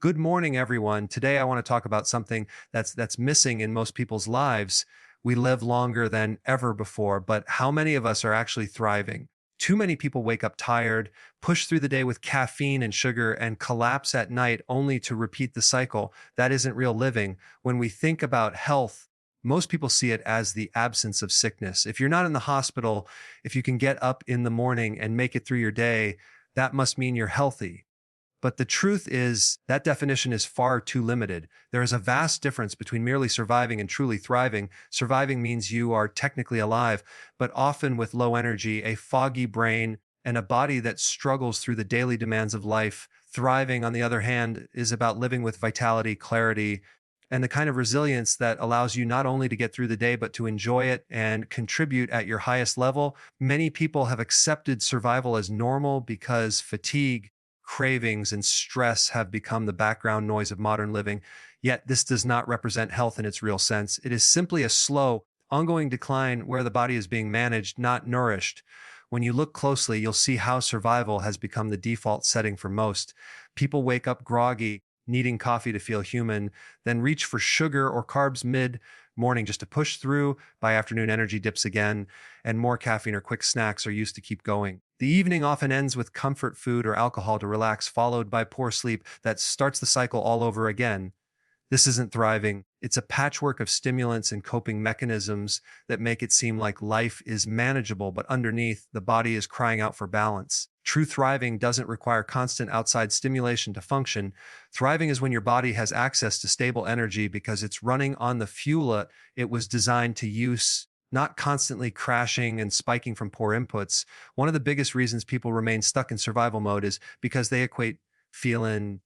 Good morning, everyone. Today I want to talk about something that's missing in most people's lives. We live longer than ever before, but how many of us are actually thriving? Too many people wake up tired, push through the day with caffeine and sugar, and collapse at night only to repeat the cycle. That isn't real living. When we think about health, most people see it as the absence of sickness. If you're not in the hospital, if you can get up in the morning and make it through your day, that must mean you're healthy. But the truth is that definition is far too limited. There is a vast difference between merely surviving and truly thriving. Surviving means you are technically alive, but often with low energy, a foggy brain, and a body that struggles through the daily demands of life. Thriving, on the other hand, is about living with vitality, clarity, and the kind of resilience that allows you not only to get through the day, but to enjoy it and contribute at your highest level. Many people have accepted survival as normal because fatigue, cravings, and stress have become the background noise of modern living. Yet this does not represent health in its real sense. It is simply a slow, ongoing decline where the body is being managed, not nourished. When you look closely, you'll see how survival has become the default setting for most. People wake up groggy, needing coffee to feel human, then reach for sugar or carbs mid morning just to push through. By afternoon, energy dips again, and more caffeine or quick snacks are used to keep going. The evening often ends with comfort food or alcohol to relax, followed by poor sleep that starts the cycle all over again. This isn't thriving. It's a patchwork of stimulants and coping mechanisms that make it seem like life is manageable, but underneath, the body is crying out for balance. True thriving doesn't require constant outside stimulation to function. Thriving is when your body has access to stable energy because it's running on the fuel it was designed to use, not constantly crashing and spiking from poor inputs. One of the biggest reasons people remain stuck in survival mode is because they equate feeling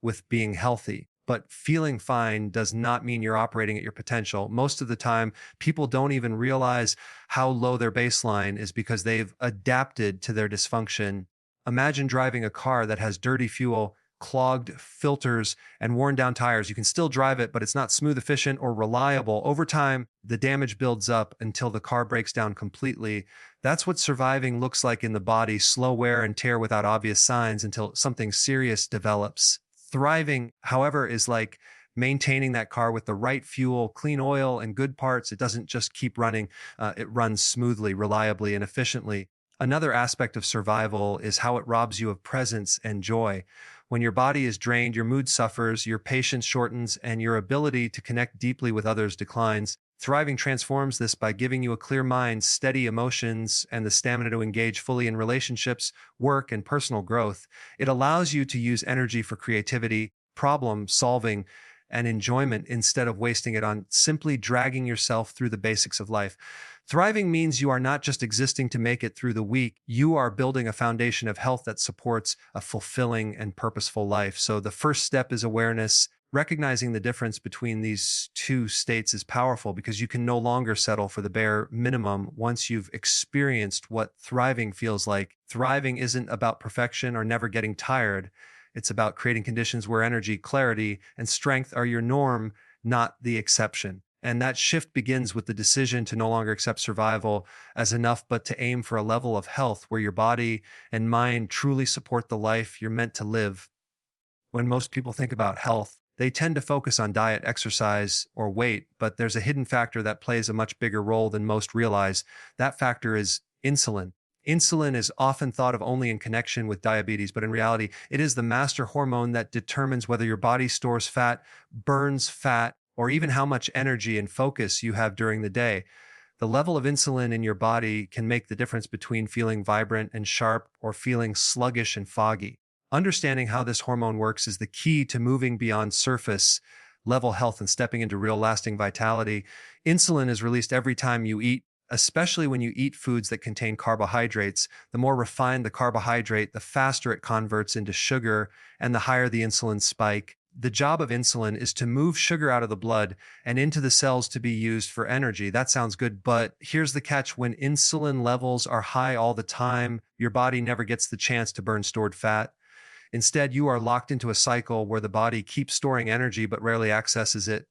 with being healthy. But feeling fine does not mean you're operating at your potential. Most of the time, people don't even realize how low their baseline is because they've adapted to their dysfunction. Imagine driving a car that has dirty fuel, clogged filters, and worn down tires. You can still drive it, but it's not smooth, efficient, or reliable. Over time, the damage builds up until the car breaks down completely. That's what surviving looks like in the body: slow wear and tear without obvious signs until something serious develops. Thriving, however, is like maintaining that car with the right fuel, clean oil, and good parts. It doesn't just keep running, it runs smoothly, reliably, and efficiently. Another aspect of survival is how it robs you of presence and joy. When your body is drained, your mood suffers, your patience shortens, and your ability to connect deeply with others declines. Thriving transforms this by giving you a clear mind, steady emotions, and the stamina to engage fully in relationships, work, and personal growth. It allows you to use energy for creativity, problem solving, and enjoyment instead of wasting it on simply dragging yourself through the basics of life. Thriving means you are not just existing to make it through the week, you are building a foundation of health that supports a fulfilling and purposeful life. So the first step is awareness. Recognizing the difference between these two states is powerful because you can no longer settle for the bare minimum once you've experienced what thriving feels like. Thriving isn't about perfection or never getting tired. It's about creating conditions where energy, clarity, and strength are your norm, not the exception. And that shift begins with the decision to no longer accept survival as enough, but to aim for a level of health where your body and mind truly support the life you're meant to live. When most people think about health, they tend to focus on diet, exercise, or weight, but there's a hidden factor that plays a much bigger role than most realize. That factor is insulin. Insulin is often thought of only in connection with diabetes, but in reality, it is the master hormone that determines whether your body stores fat, burns fat, or even how much energy and focus you have during the day. The level of insulin in your body can make the difference between feeling vibrant and sharp or feeling sluggish and foggy. Understanding how this hormone works is the key to moving beyond surface level health and stepping into real lasting vitality. Insulin is released every time you eat, especially when you eat foods that contain carbohydrates. The more refined the carbohydrate, the faster it converts into sugar and the higher the insulin spike. The job of insulin is to move sugar out of the blood and into the cells to be used for energy. That sounds good, but here's the catch. When insulin levels are high all the time, your body never gets the chance to burn stored fat. Instead, you are locked into a cycle where the body keeps storing energy but rarely accesses it.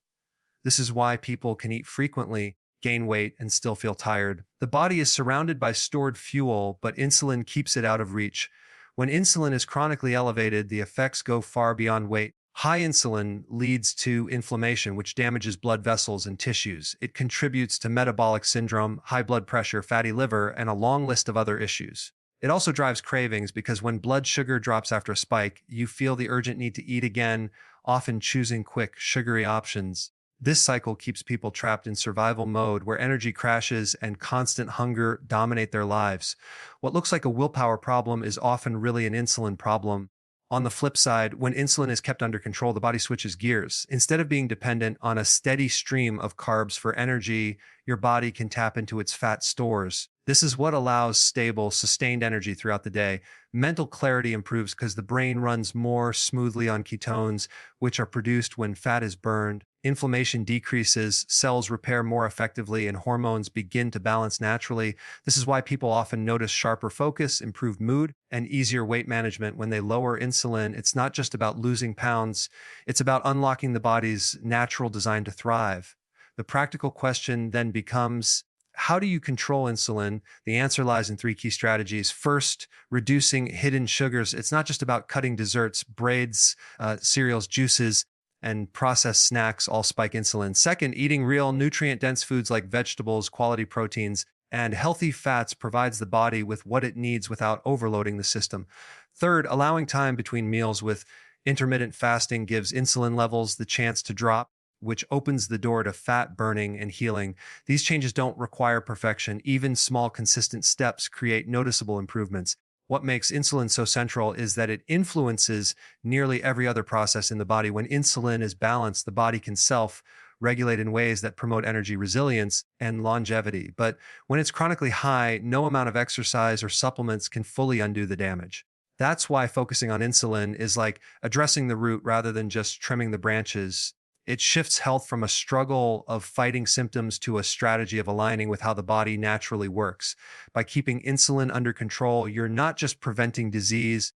This is why people can eat frequently, gain weight, and still feel tired. The body is surrounded by stored fuel, but insulin keeps it out of reach. When insulin is chronically elevated, the effects go far beyond weight. High insulin leads to inflammation, which damages blood vessels and tissues. It contributes to metabolic syndrome, high blood pressure, fatty liver, and a long list of other issues. It also drives cravings because when blood sugar drops after a spike, you feel the urgent need to eat again, often choosing quick, sugary options. This cycle keeps people trapped in survival mode where energy crashes and constant hunger dominate their lives. What looks like a willpower problem is often really an insulin problem. On the flip side, when insulin is kept under control, the body switches gears. Instead of being dependent on a steady stream of carbs for energy, your body can tap into its fat stores. This is what allows stable, sustained energy throughout the day. Mental clarity improves because the brain runs more smoothly on ketones, which are produced when fat is burned. Inflammation decreases, cells repair more effectively, and hormones begin to balance naturally. This is why people often notice sharper focus, improved mood, and easier weight management when they lower insulin. It's not just about losing pounds, it's about unlocking the body's natural design to thrive. The practical question then becomes, how do you control insulin? The answer lies in three key strategies. First, reducing hidden sugars. It's not just about cutting desserts, breads, cereals, juices, and processed snacks all spike insulin. Second, eating real nutrient-dense foods like vegetables, quality proteins, and healthy fats provides the body with what it needs without overloading the system. Third, allowing time between meals with intermittent fasting gives insulin levels the chance to drop, which opens the door to fat burning and healing. These changes don't require perfection. Even small, consistent steps create noticeable improvements. What makes insulin so central is that it influences nearly every other process in the body. When insulin is balanced, the body can self regulate in ways that promote energy resilience and longevity. But when it's chronically high, no amount of exercise or supplements can fully undo the damage. That's why focusing on insulin is like addressing the root rather than just trimming the branches. It shifts health from a struggle of fighting symptoms to a strategy of aligning with how the body naturally works. By keeping insulin under control, you're not just preventing disease,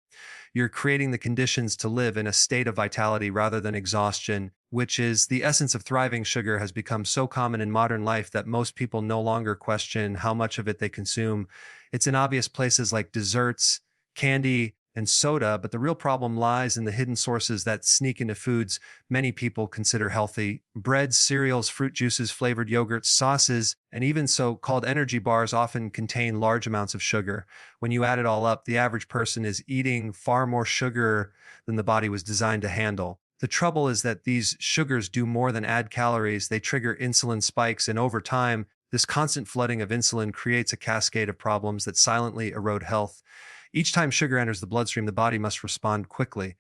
you're creating the conditions to live in a state of vitality rather than exhaustion, which is the essence of thriving. Sugar has become so common in modern life that most people no longer question how much of it they consume. It's in obvious places like desserts, candy, and soda, but the real problem lies in the hidden sources that sneak into foods many people consider healthy. Breads, cereals, fruit juices, flavored yogurts, sauces, and even so-called energy bars often contain large amounts of sugar. When you add it all up, the average person is eating far more sugar than the body was designed to handle. The trouble is that these sugars do more than add calories. They trigger insulin spikes, and over time, this constant flooding of insulin creates a cascade of problems that silently erode health. Each time sugar enters the bloodstream, the body must respond quickly.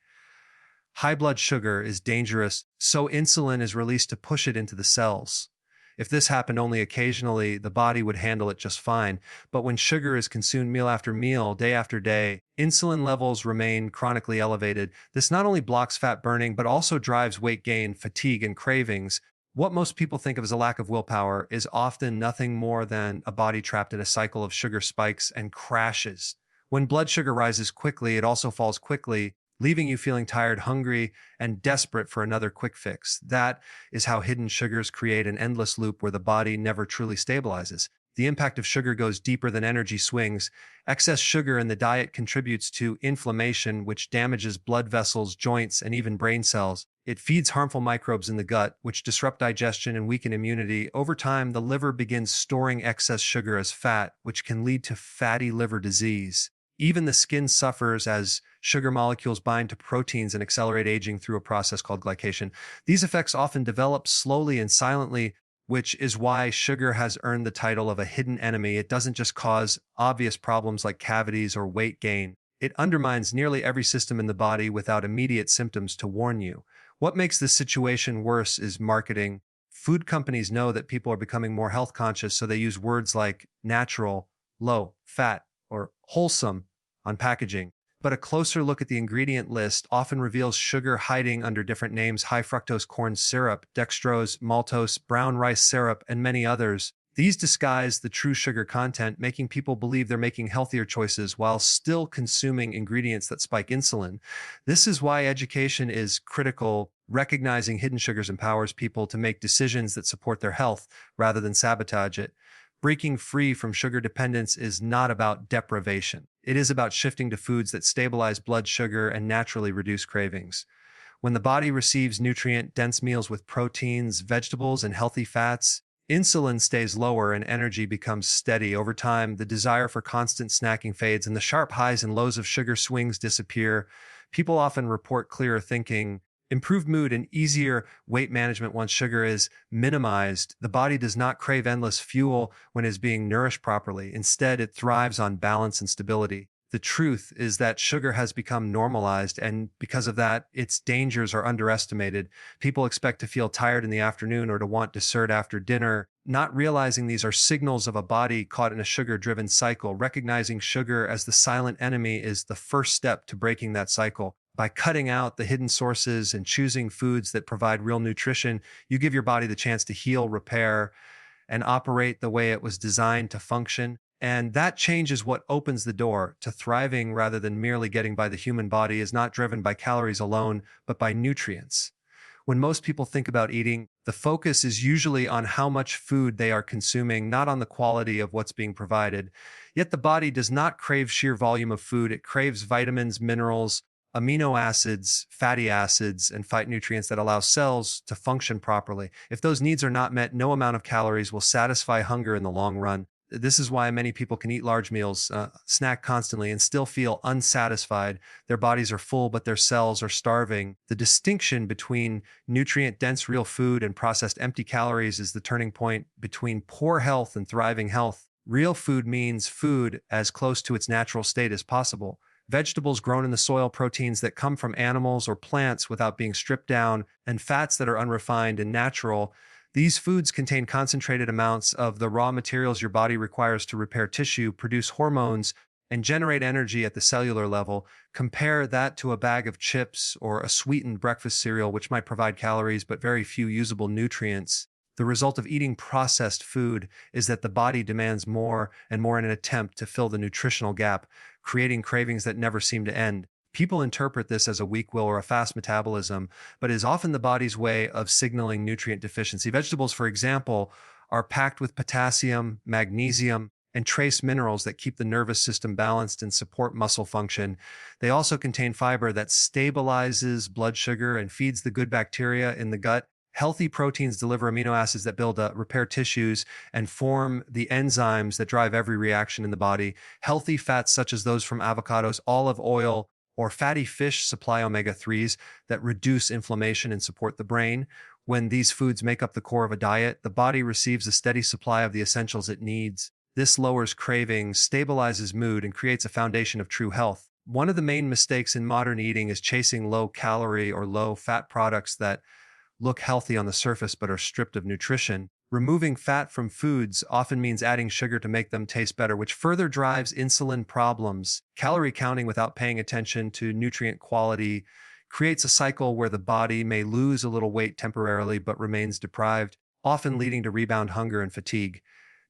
High blood sugar is dangerous, so insulin is released to push it into the cells. If this happened only occasionally, the body would handle it just fine. But when sugar is consumed meal after meal, day after day, insulin levels remain chronically elevated. This not only blocks fat burning, but also drives weight gain, fatigue, and cravings. What most people think of as a lack of willpower is often nothing more than a body trapped in a cycle of sugar spikes and crashes. When blood sugar rises quickly, it also falls quickly, leaving you feeling tired, hungry, and desperate for another quick fix. That is how hidden sugars create an endless loop where the body never truly stabilizes. The impact of sugar goes deeper than energy swings. Excess sugar in the diet contributes to inflammation, which damages blood vessels, joints, and even brain cells. It feeds harmful microbes in the gut, which disrupt digestion and weaken immunity. Over time, the liver begins storing excess sugar as fat, which can lead to fatty liver disease. Even the skin suffers as sugar molecules bind to proteins and accelerate aging through a process called glycation. These effects often develop slowly and silently, which is why sugar has earned the title of a hidden enemy. It doesn't just cause obvious problems like cavities or weight gain. It undermines nearly every system in the body without immediate symptoms to warn you. What makes this situation worse is marketing. Food companies know that people are becoming more health conscious, so they use words like natural, low, fat, or wholesome on packaging. But a closer look at the ingredient list often reveals sugar hiding under different names: high fructose corn syrup, dextrose, maltose, brown rice syrup, and many others. These disguise the true sugar content, making people believe they're making healthier choices while still consuming ingredients that spike insulin. This is why education is critical. Recognizing hidden sugars empowers people to make decisions that support their health rather than sabotage it. Breaking free from sugar dependence is not about deprivation. It is about shifting to foods that stabilize blood sugar and naturally reduce cravings. When the body receives nutrient-dense meals with proteins, vegetables, and healthy fats, insulin stays lower and energy becomes steady. Over time, the desire for constant snacking fades and the sharp highs and lows of sugar swings disappear. People often report clearer thinking, improved mood, and easier weight management once sugar is minimized. The body does not crave endless fuel when it is being nourished properly. Instead, it thrives on balance and stability. The truth is that sugar has become normalized, and because of that, its dangers are underestimated. People expect to feel tired in the afternoon or to want dessert after dinner, not realizing these are signals of a body caught in a sugar-driven cycle. Recognizing sugar as the silent enemy is the first step to breaking that cycle. By cutting out the hidden sources and choosing foods that provide real nutrition, you give your body the chance to heal, repair, and operate the way it was designed to function. And that change is what opens the door to thriving rather than merely getting by. The human body is not driven by calories alone, but by nutrients. When most people think about eating, the focus is usually on how much food they are consuming, not on the quality of what's being provided. Yet the body does not crave sheer volume of food. It craves vitamins, minerals, amino acids, fatty acids, and phytonutrients that allow cells to function properly. If those needs are not met, no amount of calories will satisfy hunger in the long run. This is why many people can eat large meals, snack constantly, and still feel unsatisfied. Their bodies are full, but their cells are starving. The distinction between nutrient-dense real food and processed empty calories is the turning point between poor health and thriving health. Real food means food as close to its natural state as possible. Vegetables grown in the soil, proteins that come from animals or plants without being stripped down, and fats that are unrefined and natural. These foods contain concentrated amounts of the raw materials your body requires to repair tissue, produce hormones, and generate energy at the cellular level. Compare that to a bag of chips or a sweetened breakfast cereal, which might provide calories but very few usable nutrients. The result of eating processed food is that the body demands more and more in an attempt to fill the nutritional gap, creating cravings that never seem to end. People interpret this as a weak will or a fast metabolism, but is often the body's way of signaling nutrient deficiency. Vegetables, for example, are packed with potassium, magnesium, and trace minerals that keep the nervous system balanced and support muscle function. They also contain fiber that stabilizes blood sugar and feeds the good bacteria in the gut. Healthy proteins deliver amino acids that build up, repair tissues, and form the enzymes that drive every reaction in the body. Healthy fats, such as those from avocados, olive oil, or fatty fish, supply omega-3s that reduce inflammation and support the brain. When these foods make up the core of a diet, the body receives a steady supply of the essentials it needs. This lowers cravings, stabilizes mood, and creates a foundation of true health. One of the main mistakes in modern eating is chasing low-calorie or low-fat products that look healthy on the surface but are stripped of nutrition. Removing fat from foods often means adding sugar to make them taste better, which further drives insulin problems. Calorie counting without paying attention to nutrient quality creates a cycle where the body may lose a little weight temporarily but remains deprived, often leading to rebound hunger and fatigue.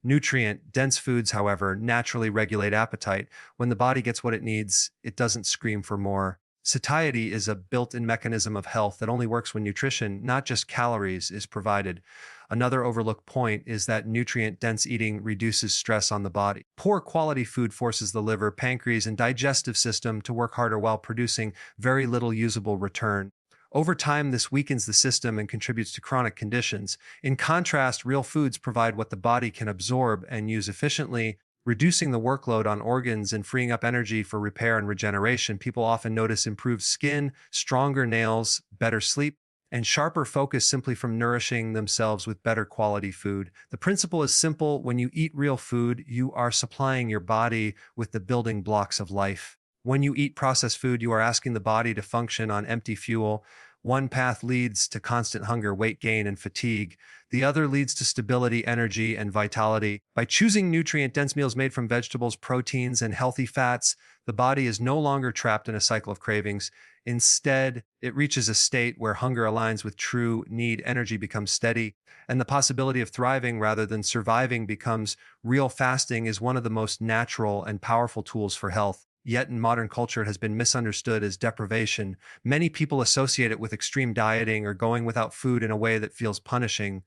Nutrient-dense foods, however, naturally regulate appetite. When the body gets what it needs, it doesn't scream for more. Satiety is a built-in mechanism of health that only works when nutrition, not just calories, is provided. Another overlooked point is that nutrient-dense eating reduces stress on the body. Poor quality food forces the liver, pancreas, and digestive system to work harder while producing very little usable return. Over time, this weakens the system and contributes to chronic conditions. In contrast, real foods provide what the body can absorb and use efficiently, reducing the workload on organs and freeing up energy for repair and regeneration. People often notice improved skin, stronger nails, better sleep, and sharper focus simply from nourishing themselves with better quality food. The principle is simple. When you eat real food, you are supplying your body with the building blocks of life. When you eat processed food, you are asking the body to function on empty fuel. One path leads to constant hunger, weight gain, and fatigue. The other leads to stability, energy, and vitality. By choosing nutrient-dense meals made from vegetables, proteins, and healthy fats, the body is no longer trapped in a cycle of cravings. Instead, it reaches a state where hunger aligns with true need, energy becomes steady, and the possibility of thriving rather than surviving becomes real. Fasting is one of the most natural and powerful tools for health. Yet in modern culture, it has been misunderstood as deprivation. Many people associate it with extreme dieting or going without food in a way that feels punishing.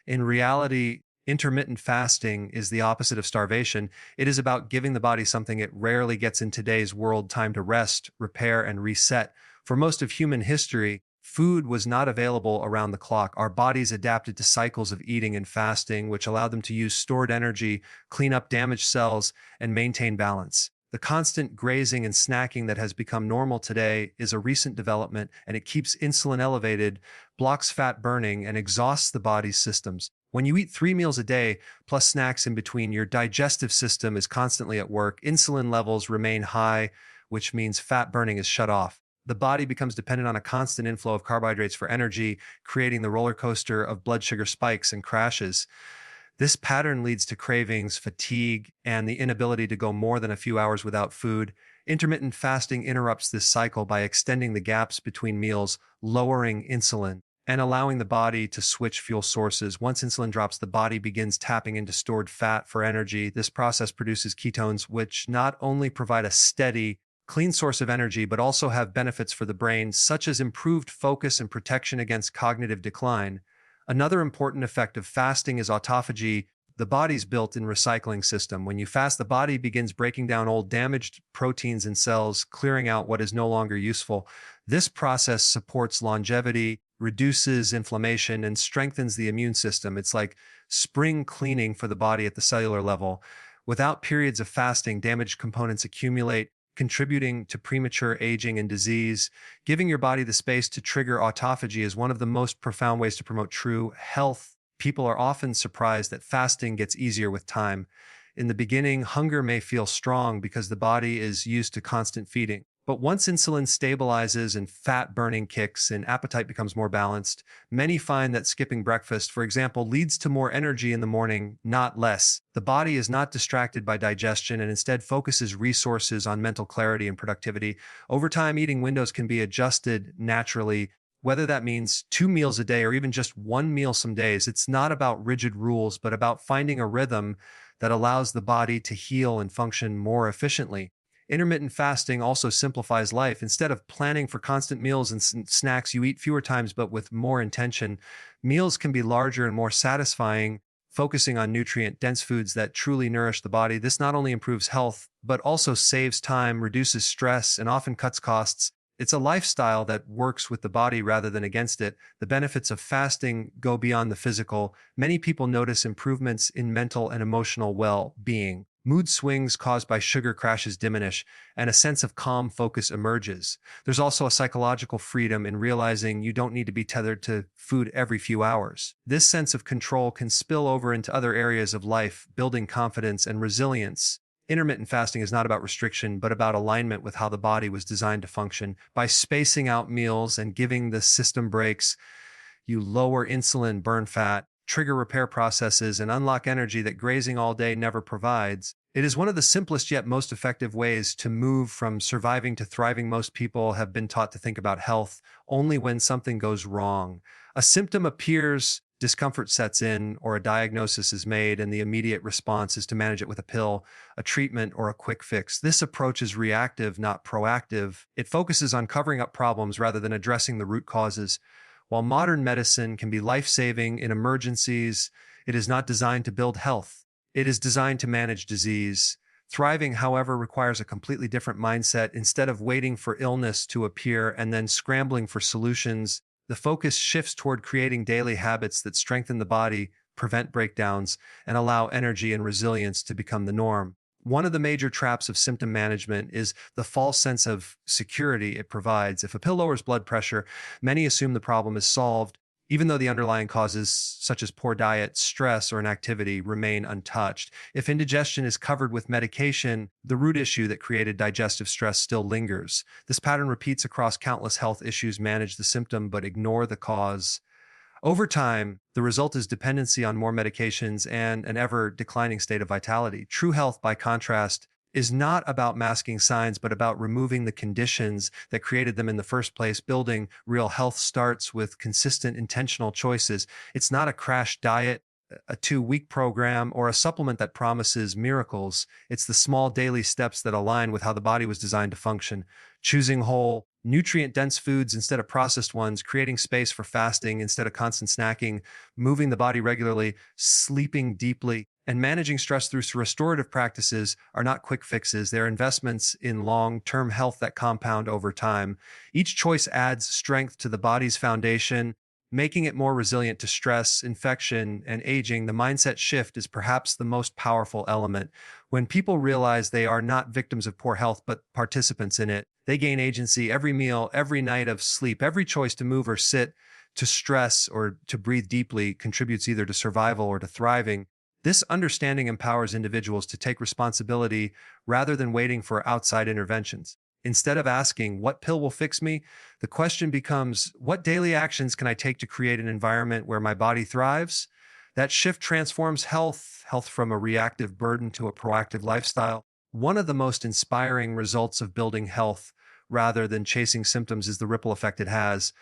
In reality, intermittent fasting is the opposite of starvation. It is about giving the body something it rarely gets in today's world: time to rest, repair, and reset. For most of human history, Food was not available around the clock. Our bodies adapted to cycles of eating and fasting, which allowed them to use stored energy, clean up damaged cells, and maintain balance. The constant grazing and snacking that has become normal today is a recent development, and it keeps insulin elevated, blocks fat burning, and exhausts the body's systems. When you eat 3 meals a day, plus snacks in between, your digestive system is constantly at work. Insulin levels remain high, which means fat burning is shut off. The body becomes dependent on a constant inflow of carbohydrates for energy, creating the roller coaster of blood sugar spikes and crashes. This pattern leads to cravings, fatigue, and the inability to go more than a few hours without food. Intermittent fasting interrupts this cycle by extending the gaps between meals, lowering insulin, and allowing the body to switch fuel sources. Once insulin drops, the body begins tapping into stored fat for energy. This process produces ketones, which not only provide a steady, clean source of energy, but also have benefits for the brain, such as improved focus and protection against cognitive decline. Another important effect of fasting is autophagy, the body's built-in recycling system. When you fast, the body begins breaking down old damaged proteins and cells, clearing out what is no longer useful. This process supports longevity, reduces inflammation, and strengthens the immune system. It's like spring cleaning for the body at the cellular level. Without periods of fasting, damaged components accumulate, contributing to premature aging and disease. Giving your body the space to trigger autophagy is one of the most profound ways to promote true health. People are often surprised that fasting gets easier with time. In the beginning, hunger may feel strong because the body is used to constant feeding. But once insulin stabilizes and fat burning kicks and appetite becomes more balanced, many find that skipping breakfast, for example, leads to more energy in the morning, not less. The body is not distracted by digestion and instead focuses resources on mental clarity and productivity. Over time, eating windows can be adjusted naturally, whether that means 2 meals a day or even just 1 meal some days. It's not about rigid rules, but about finding a rhythm that allows the body to heal and function more efficiently. Intermittent fasting also simplifies life. Instead of planning for constant meals and snacks, you eat fewer times but with more intention. Meals can be larger and more satisfying, focusing on nutrient-dense foods that truly nourish the body. This not only improves health, but also saves time, reduces stress, and often cuts costs. It's a lifestyle that works with the body rather than against it. The benefits of fasting go beyond the physical. Many people notice improvements in mental and emotional well-being. Mood swings caused by sugar crashes diminish, and a sense of calm focus emerges. There's also a psychological freedom in realizing you don't need to be tethered to food every few hours. This sense of control can spill over into other areas of life, building confidence and resilience. Intermittent fasting is not about restriction, but about alignment with how the body was designed to function. By spacing out meals and giving the system breaks, you lower insulin, burn fat, trigger repair processes, and unlock energy that grazing all day never provides. It is one of the simplest yet most effective ways to move from surviving to thriving. Most people have been taught to think about health only when something goes wrong. A symptom appears, discomfort sets in, or a diagnosis is made, and the immediate response is to manage it with a pill, a treatment, or a quick fix. This approach is reactive, not proactive. It focuses on covering up problems rather than addressing the root causes. While modern medicine can be life-saving in emergencies, it is not designed to build health. It is designed to manage disease. Thriving, however, requires a completely different mindset. Instead of waiting for illness to appear and then scrambling for solutions, the focus shifts toward creating daily habits that strengthen the body, prevent breakdowns, and allow energy and resilience to become the norm. One of the major traps of symptom management is the false sense of security it provides. If a pill lowers blood pressure, many assume the problem is solved, even though the underlying causes, such as poor diet, stress, or inactivity, remain untouched. If indigestion is covered with medication, the root issue that created digestive stress still lingers. This pattern repeats across countless health issues. Manage the symptom but ignore the cause. Over time, the result is dependency on more medications and an ever-declining state of vitality. True health, by contrast, is not about masking signs, but about removing the conditions that created them in the first place. Building real health starts with consistent, intentional choices. It's not a crash diet, a 2-week program or a supplement that promises miracles. It's the small daily steps that align with how the body was designed to function. Choosing whole, nutrient dense foods instead of processed ones, creating space for fasting instead of constant snacking, moving the body regularly, sleeping deeply, and managing stress through restorative practices are not quick fixes. They're investments in long term health that compound over time. Each choice adds strength to the body's foundation, making it more resilient to stress, infection, and aging. The mindset shift is perhaps the most powerful element. When people realize they are not victims of poor health, but participants in it, they gain agency. Every meal, every night of sleep, every choice to move or sit, to stress or to breathe deeply contributes either to survival or to thriving. This understanding empowers individuals to take responsibility rather than waiting for outside interventions. Instead of asking, "What pill will fix me?" the question becomes, "What daily actions can I take to create an environment where my body thrives?" That shift transforms health from a reactive burden to a proactive lifestyle. One of the most inspiring results of building health rather than chasing symptoms is the ripple effect it has.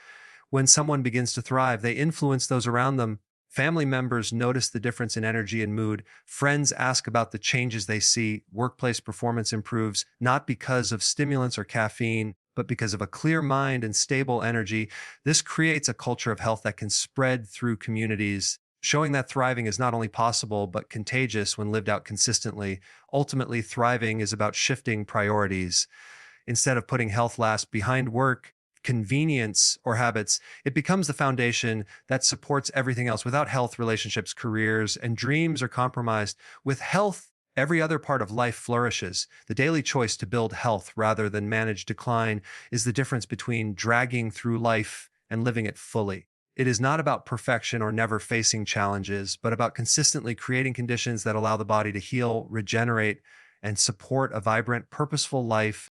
When someone begins to thrive, they influence those around them. Family members notice the difference in energy and mood. Friends ask about the changes they see. Workplace performance improves, not because of stimulants or caffeine, but because of a clear mind and stable energy. This creates a culture of health that can spread through communities, showing that thriving is not only possible, but contagious when lived out consistently. Ultimately, thriving is about shifting priorities. Instead of putting health last behind work, convenience, or habits, it becomes the foundation that supports everything else. Without health, relationships, careers, and dreams are compromised. With health, every other part of life flourishes. The daily choice to build health rather than manage decline is the difference between dragging through life and living it fully. It is not about perfection or never facing challenges, but about consistently creating conditions that allow the body to heal, regenerate, and support a vibrant, purposeful life